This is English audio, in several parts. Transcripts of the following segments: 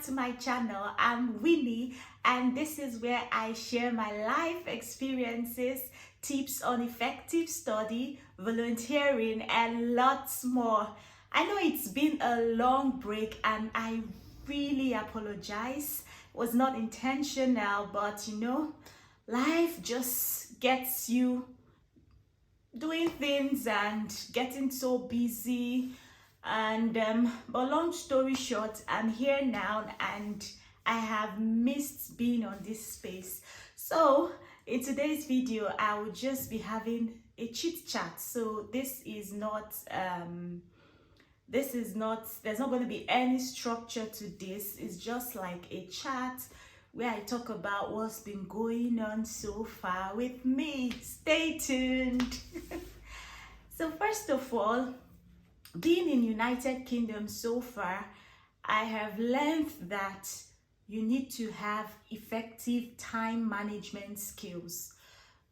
to my channel. I'm Winnie, and this is where I share my life experiences, tips on effective study, volunteering, and lots more. I know it's been a long break and I really apologize. It was not intentional, but life just gets you doing things and getting so busy. And but long story short, I'm here now and I have missed being on this space. So in today's video, I will just be having a chit chat. So there's not going to be any structure to this. It's just like a chat where I talk about what's been going on so far with me. Stay tuned. So first of all, being in United Kingdom so far, I have learned that you need to have effective time management skills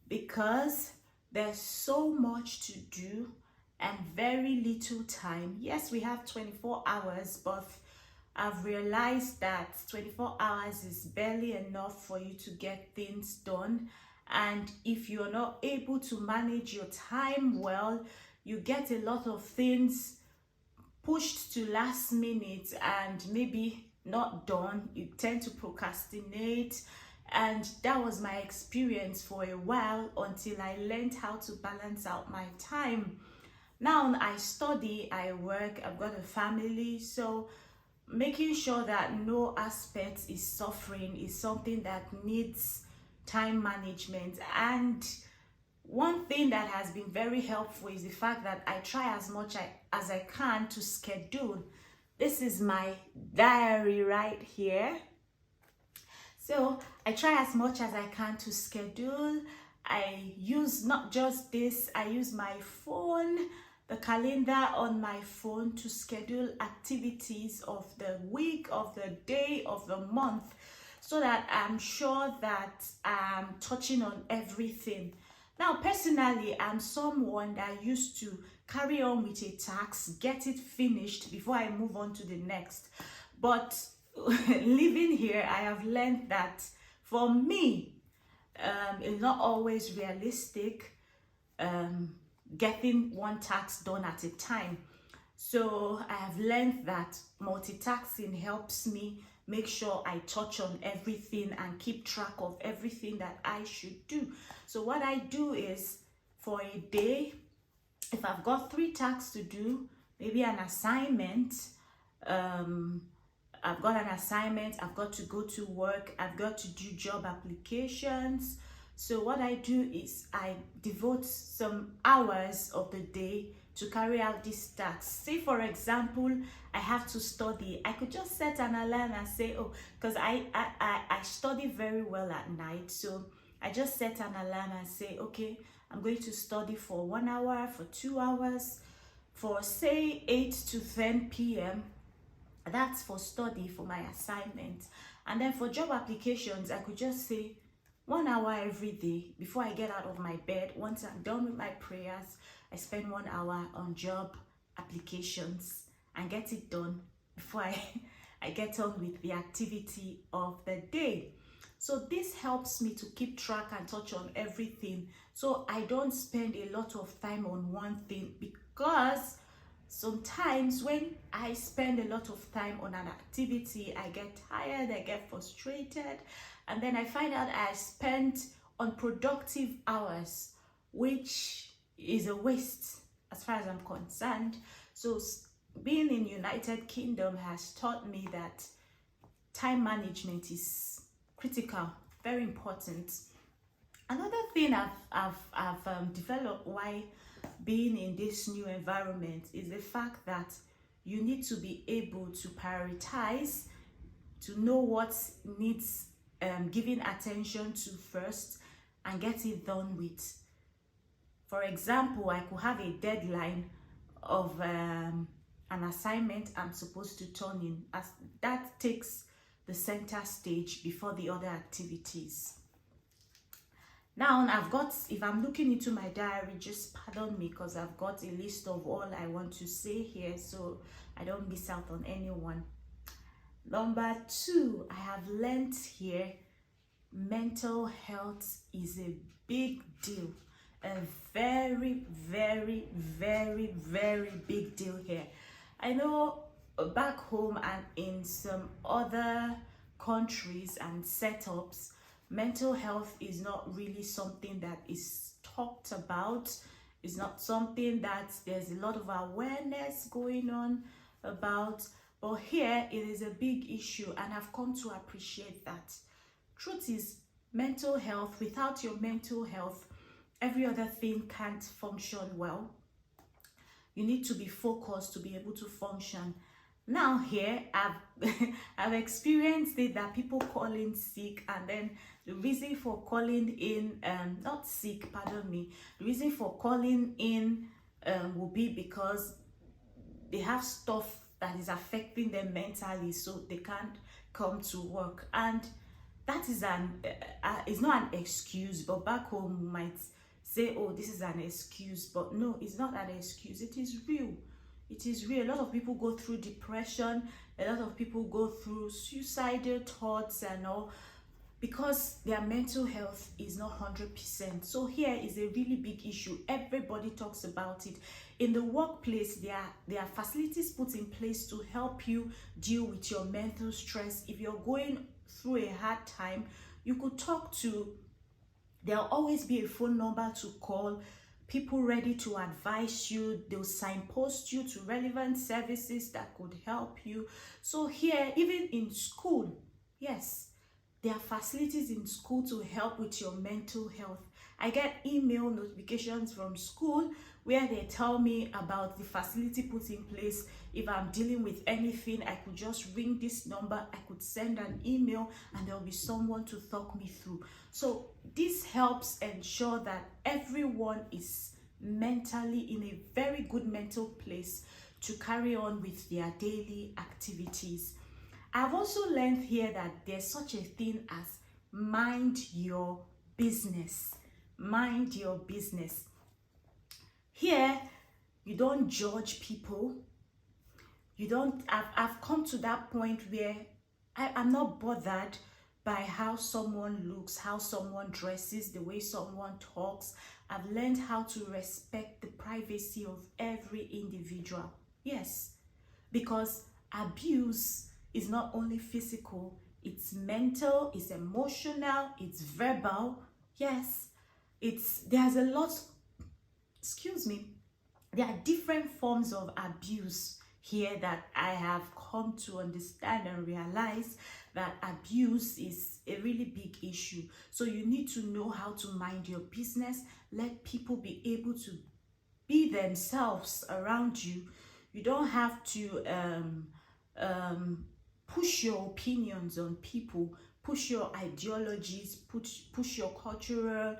because there's so much to do and very little time. Yes, we have 24 hours, but I've realized that 24 hours is barely enough for you to get things done. And if you're not able to manage your time well, you get a lot of things pushed to last minute and maybe not done. You tend to procrastinate, and that was my experience for a while until I learned how to balance out my time. Now I study, I work, I've got a family, so making sure that no aspect is suffering is something that needs time management. And one thing that has been very helpful is the fact that I try as much as I can to schedule. This is my diary right here. So I try as much as I can to schedule. I use not just this, I use my phone, the calendar on my phone to schedule activities of the week, of the day, of the month, so that I'm sure that I'm touching on everything. Now, personally, I'm someone that used to carry on with a task, get it finished before I move on to the next. But living here, I have learned that for me, it's not always realistic getting one task done at a time. So I have learned that multitasking helps me make sure I touch on everything and keep track of everything that I should do. So what I do is, for a day, if I've got 3 tasks to do, maybe an assignment, I've got an assignment, I've got to go to work, I've got to do job applications. So what I do is I devote some hours of the day to carry out these tasks. Say for example, I have to study. I could just set an alarm and say, oh, because I study very well at night. So I just set an alarm and say, okay, I'm going to study for 1 hour, for 2 hours, for say 8 to 10 p.m. That's for study, for my assignment. And then for job applications, I could just say 1 hour every day before I get out of my bed. Once I'm done with my prayers, I spend 1 hour on job applications and get it done before I get on with the activity of the day. So this helps me to keep track and touch on everything, so I don't spend a lot of time on one thing, because sometimes when I spend a lot of time on an activity, I get tired, I get frustrated, and then I find out I spent unproductive hours, which is a waste as far as I'm concerned. So being in United Kingdom has taught me that time management is critical, very important. Another thing I've developed while being in this new environment is the fact that you need to be able to prioritize, to know what needs giving attention to first and get it done with. For example, I could have a deadline of an assignment I'm supposed to turn in, as that takes the center stage before the other activities. Now if I'm looking into my diary, just pardon me because I've got a list of all I want to say here so I don't miss out on anyone. Number two, I have learned here, mental health is a big deal. A very, very, very, very big deal here. I know back home and in some other countries and setups, mental health is not really something that is talked about. It's not something that there's a lot of awareness going on about. But here it is a big issue, and I've come to appreciate that. Truth is, mental health, without your mental health, every other thing can't function well. You need to be focused to be able to function. Now here I've I've experienced it that people call in sick, and then the reason for calling in not sick, pardon me, the reason for calling in will be because they have stuff that is affecting them mentally, so they can't come to work. And that is it's not an excuse, but back home we might say, oh, this is an excuse. But no, it's not an excuse. It is real. It is real. A lot of people go through depression, a lot of people go through suicidal thoughts and all, because their mental health is not 100%. So here is a really big issue. Everybody talks about it. In the workplace, there are facilities put in place to help you deal with your mental stress. If you're going through a hard time, you could talk to, there'll always be a phone number to call, people ready to advise you. They'll signpost you to relevant services that could help you. So here, even in school, yes, there are facilities in school to help with your mental health. I get email notifications from school where they tell me about the facility put in place. If I'm dealing with anything, I could just ring this number, I could send an email, and there'll be someone to talk me through. So this helps ensure that everyone is mentally in a very good mental place to carry on with their daily activities. I've also learned here that there's such a thing as mind your business. Mind your business. Here, you don't judge people. You don't, I've come to that point where I'm not bothered by how someone looks, how someone dresses, the way someone talks. I've learned how to respect the privacy of every individual. Yes, because abuse is not only physical, it's mental, it's emotional, it's verbal. Yes, there's a lot, excuse me, there are different forms of abuse here that I have come to understand and realize that abuse is a really big issue. So you need to know how to mind your business, let people be able to be themselves around you. You don't have to push your opinions on people, push your ideologies, push your cultural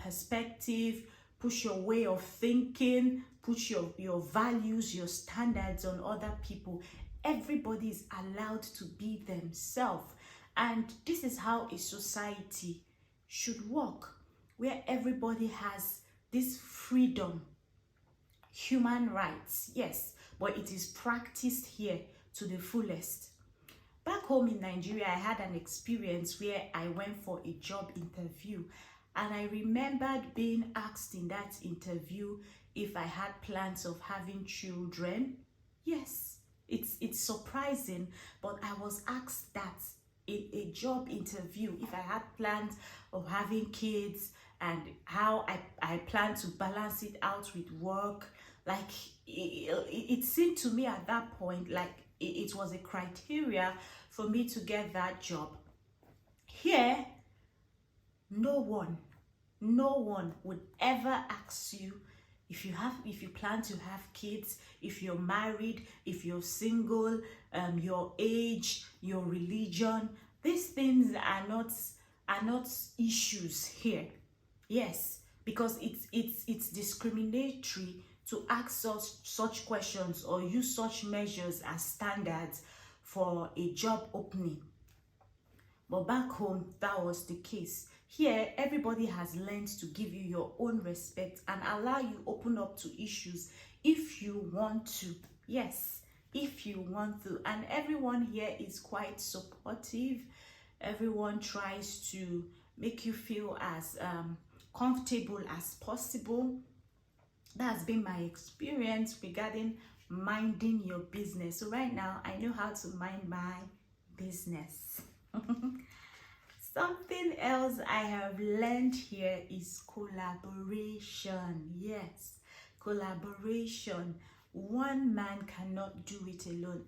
perspective, push your way of thinking, push your values, your standards on other people. Everybody is allowed to be themselves. And this is how a society should work, where everybody has this freedom, human rights, yes, but it is practiced here to the fullest. Back home in Nigeria, I had an experience where I went for a job interview, and I remembered being asked in that interview if I had plans of having children. Yes, it's surprising, but I was asked that in a job interview if I had plans of having kids and how I plan to balance it out with work. Like it seemed to me at that point like it was a criteria for me to get that job. Here, no one would ever ask you if you plan to have kids, if you're married, if you're single, your age, your religion. These things are not issues here. Yes, because it's discriminatory to ask such questions or use such measures as standards for a job opening. But back home, that was the case. Here, everybody has learned to give you your own respect and allow you open up to issues if you want to. Yes, if you want to. And everyone here is quite supportive. Everyone tries to make you feel as comfortable as possible. That's been my experience regarding minding your business. So right now I know how to mind my business. Something else I have learned here is collaboration. Yes, collaboration. One man cannot do it alone,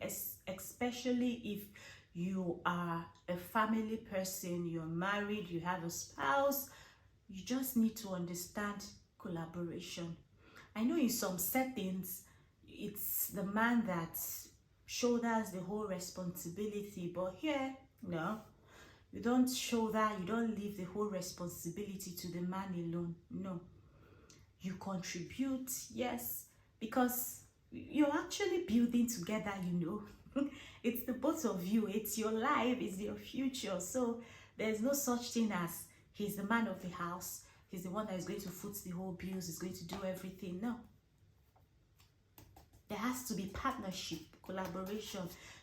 especially if you are a family person, you're married, you have a spouse. You just need to understand collaboration. I know in some settings it's the man that shoulders the whole responsibility, but here, no, you don't shoulder, you don't leave the whole responsibility to the man alone. No, you contribute, yes, because you're actually building together, you know. It's the both of you, it's your life, it's your future. So there's no such thing as he's the man of the house, he's the one that is going to foot the whole bills, he's going to do everything. No, there has to be partnership, collaboration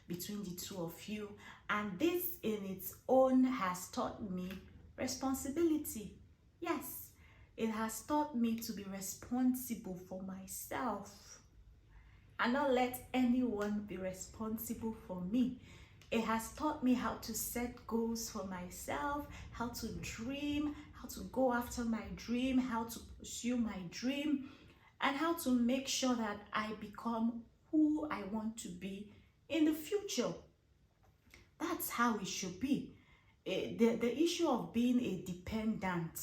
between the two of you. And this in its own has taught me responsibility. Yes, it has taught me to be responsible for myself and not let anyone be responsible for me. It has taught me how to set goals for myself, how to dream, how to go after my dream, how to pursue my dream, and how to make sure that I become who I want to be in the future. That's how it should be. The issue of being a dependent.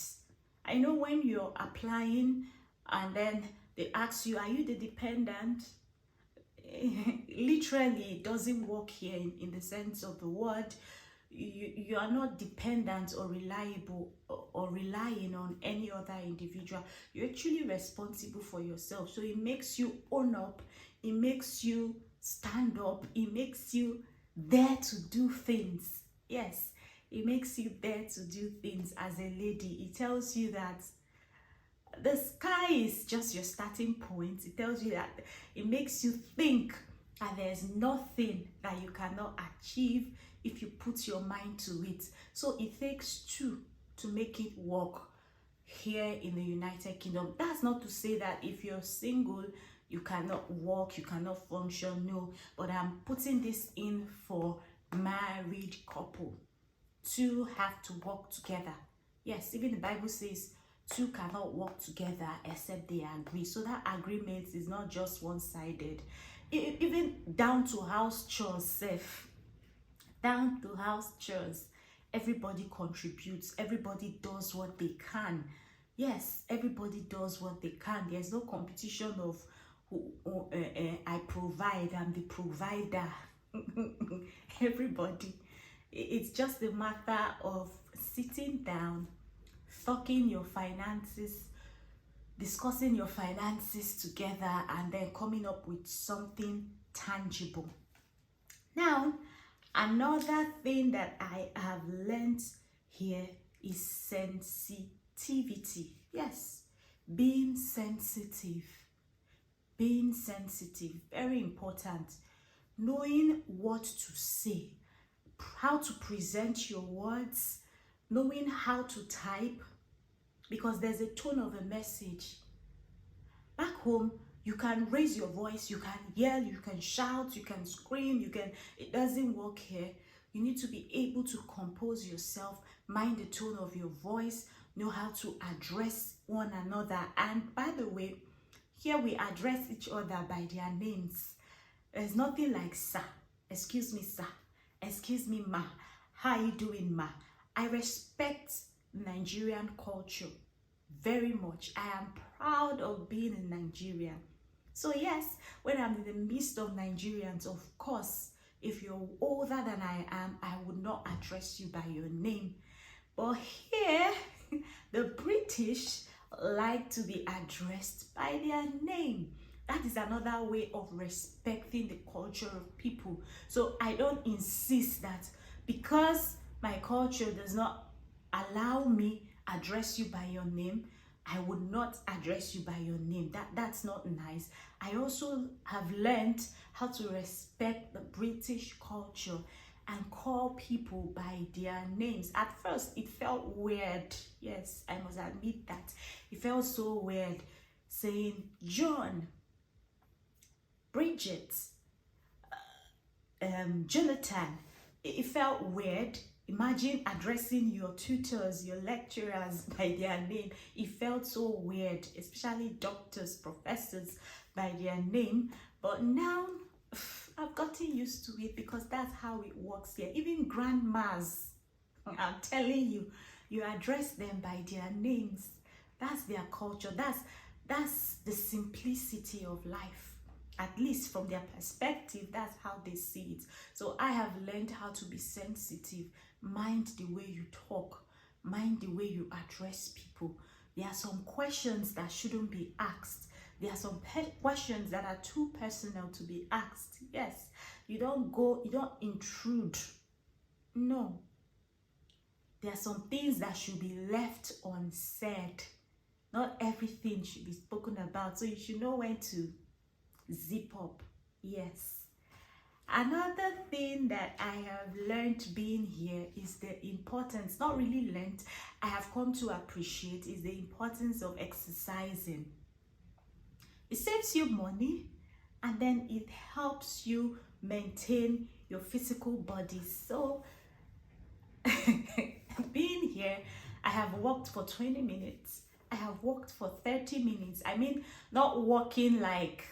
I know when you're applying and then they ask you, are you the dependent? Literally, it doesn't work here in the sense of the word. You are not dependent or reliable or relying on any other individual. You're actually responsible for yourself. So it makes you own up, it makes you stand up, it makes you there to do things. Yes, it makes you there to do things as a lady. It tells you that the sky is just your starting point. It tells you that, it makes you think that there's nothing that you cannot achieve if you put your mind to it. So it takes two to make it work here in the United Kingdom. That's not to say that if you're single, you cannot work, you cannot function. No, but I'm putting this in for married couple. Two have to work together. Yes, even the Bible says two cannot work together except they agree. So that agreement is not just one-sided. Even down to house chores, safe. Down to house chores, everybody contributes, everybody does what they can. Yes, everybody does what they can. There's no competition of I provide, I'm the provider. Everybody, it's just a matter of sitting down, talking your finances, discussing your finances together, and then coming up with something tangible. Now, another thing that I have learned here is sensitivity. Yes, being sensitive. Being sensitive, very important. Knowing what to say, how to present your words, knowing how to type, because there's a tone of a message. Back home, you can raise your voice, you can yell, you can shout, you can scream, it doesn't work here. You need to be able to compose yourself, mind the tone of your voice, know how to address one another. And by the way, here we address each other by their names. There's nothing like sir, excuse me sir, excuse me ma, how are you doing ma? I respect Nigerian culture very much. I am proud of being a Nigerian. So yes, when I'm in the midst of Nigerians, of course, if you're older than I am, I would not address you by your name. But here, the British like to be addressed by their name. That is another way of respecting the culture of people. So I don't insist that because my culture does not allow me address you by your name, I would not address you by your name. That's not nice. I also have learned how to respect the British culture and call people by their names. At first, it felt weird. Yes, I must admit that. It felt so weird saying John, Bridget, Jonathan. It felt weird. Imagine addressing your tutors, your lecturers by their name. It felt so weird, especially doctors, professors by their name. But now I've gotten used to it because that's how it works here. Even grandmas, I'm telling you, you address them by their names. That's their culture. That's the simplicity of life. At least from their perspective, that's how they see it. So I have learned how to be sensitive. Mind the way you talk. Mind the way you address people. There are some questions that shouldn't be asked. There are some questions that are too personal to be asked. Yes, you don't intrude. No. There are some things that should be left unsaid. Not everything should be spoken about. So you should know when to zip up. Yes. Another thing that I have learned being here is the importance, not really learned, I have come to appreciate, is the importance of exercising. It saves you money, and then it helps you maintain your physical body. So being here, I have walked for 20 minutes. I have walked for 30 minutes. I mean, not walking like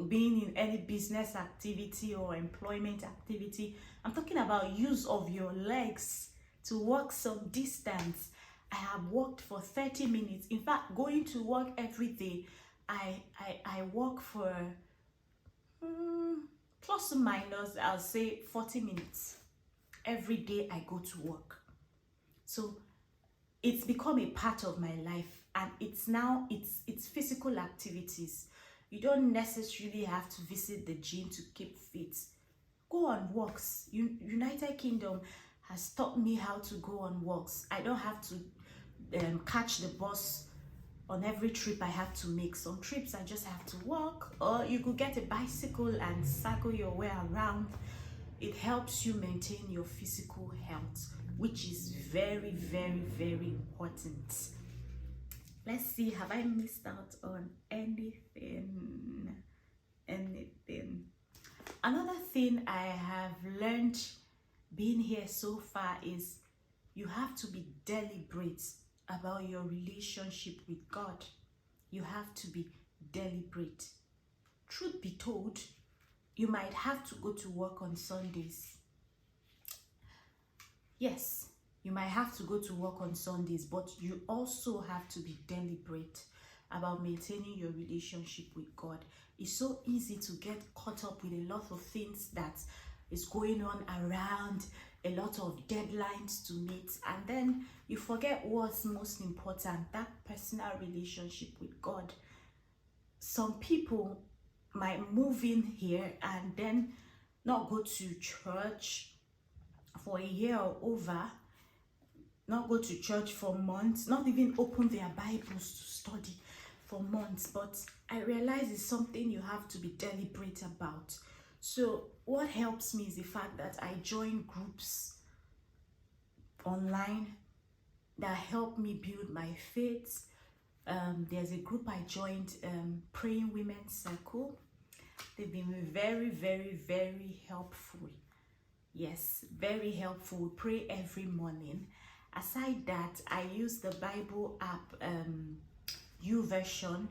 being in any business activity or employment activity. I'm talking about use of your legs to walk some distance. I have walked for 30 minutes. In fact, going to work every day, I walk for plus or minus, I'll say 40 minutes. Every day I go to work. So it's become a part of my life, and it's physical activities. You don't necessarily have to visit the gym to keep fit. Go on walks. United Kingdom has taught me how to go on walks. I don't have to catch the bus on every trip I have to make. Some trips I just have to walk, or you could get a bicycle and cycle your way around. It helps you maintain your physical health, which is very, very, very important. Let's see, have I missed out on anything? Another thing I have learned being here so far is you have to be deliberate about your relationship with God. You have to be deliberate. Truth be told, you might have to go to work on Sundays. Yes, you might have to go to work on Sundays, but you also have to be deliberate about maintaining your relationship with God. It's so easy to get caught up with a lot of things that is going on around, a lot of deadlines to meet, and then you forget what's most important, that personal relationship with God. Some people might move in here and then not go to church for a year or over, not go to church for months, not even open their Bibles to study for months. But I realize it's something you have to be deliberate about. So what helps me is the fact that I join groups online that help me build my faith. There's a group I joined, Praying Women's Circle. They've been very, very, very helpful. Yes, very helpful. We pray every morning. Aside that, I use the Bible app, YouVersion.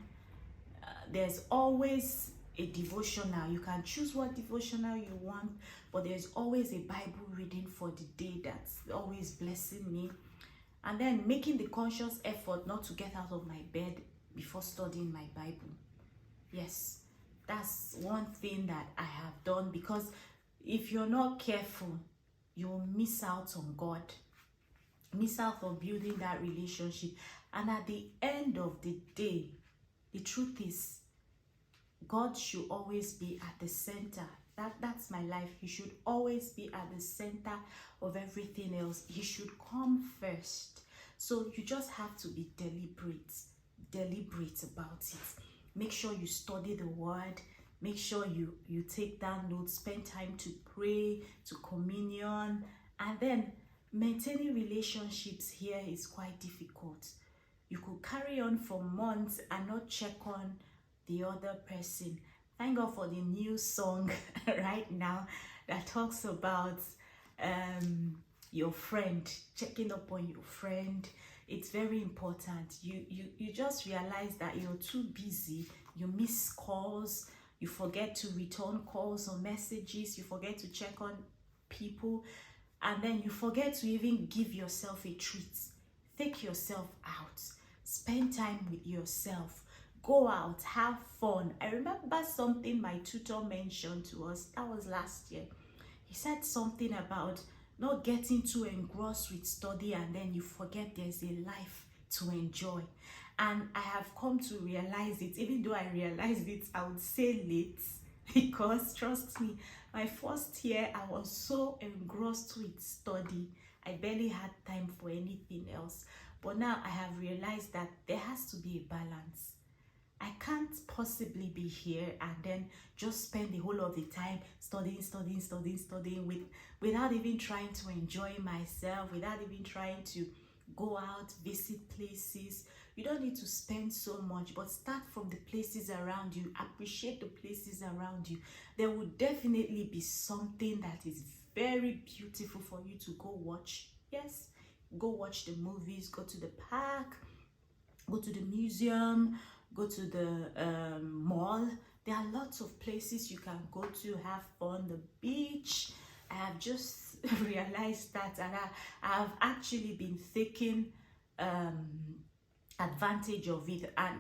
There's always a devotional. You can choose what devotional you want, but there's always a Bible reading for the day that's always blessing me. And then making the conscious effort not to get out of my bed before studying my Bible. Yes, that's one thing that I have done, because if you're not careful, you'll miss out on God, miss out on building that relationship. And at the end of the day, the truth is, God should always be at the center. That's my life. He should always be at the center of everything else. He should come first. So you just have to be deliberate. deliberate about it. Make sure you study the word. Make sure you take down notes, spend time to pray, to communion, and then maintaining relationships here is quite difficult. You could carry on for months and not check on the other person. Thank God for the new song right now that talks about your friend, checking up on your friend. It's very important. You just realize that you're too busy. You miss calls. You forget to return calls or messages. You forget to check on people. And then you forget to even give yourself a treat. Take yourself out. Spend time with yourself. Go out. Have fun. I remember something my tutor mentioned to us. That was last year. He said something about not getting too engrossed with study and then you forget there's a life to enjoy. And I have come to realize it, even though I realized it, I would say late, because trust me, my first year I was so engrossed with study, I barely had time for anything else. But now I have realized that there has to be a balance. I can't possibly be here and then just spend the whole of the time studying without even trying to enjoy myself, without even trying to go out, visit places. You don't need to spend so much, but start from the places around you. Appreciate the places around you. There will definitely be something that is very beautiful for you to go watch. Yes, go watch the movies, go to the park, go to the museum, go to the mall. There are lots of places you can go to have fun. The beach. I have just realized that, and I have actually been taking advantage of it. And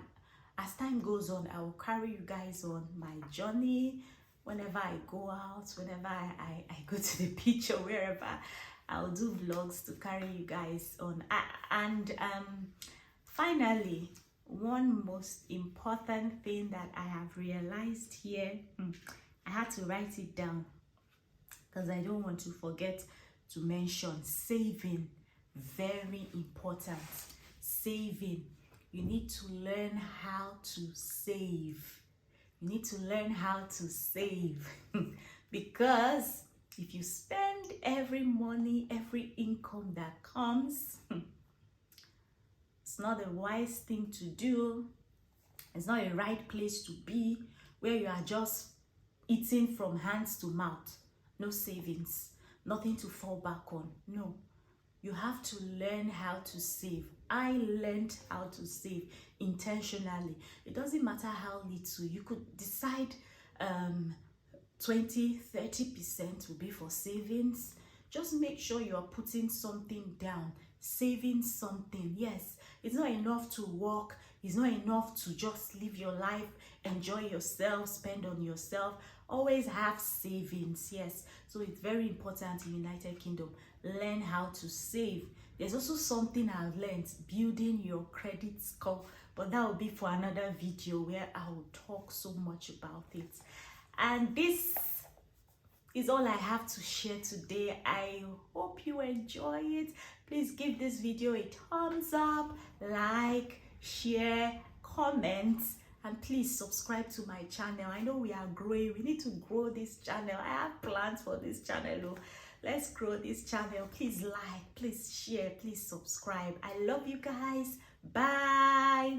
as time goes on, I will carry you guys on my journey. Whenever I go out, whenever I go to the beach or wherever, I'll do vlogs to carry you guys on. And finally, one most important thing that I have realized here, I had to write it down because I don't want to forget to mention saving. Very important. Saving. You need to learn how to save. You need to learn how to save because if you spend every money, every income that comes, it's not a wise thing to do. It's not a right place to be where you are just eating from hands to mouth. No savings, nothing to fall back on. No, you have to learn how to save. I learned how to save intentionally. It doesn't matter how little. You could decide 20-30% will be for savings. Just make sure you are putting something down, saving something. Yes, it's not enough to work. It's not enough to just live your life, enjoy yourself, spend on yourself. Always have savings. Yes, so it's very important in United Kingdom. Learn how to save. There's also something I've learned, building your credit score, but that will be for another video where I will talk so much about it. And this is all I have to share today. I hope you enjoy it. Please give this video a thumbs up, like, share, comment, and please subscribe to my channel. I know we are growing. We need to grow this channel. I have plans for this channel. Let's grow this channel. Please like, please share, please subscribe. I love you guys. Bye.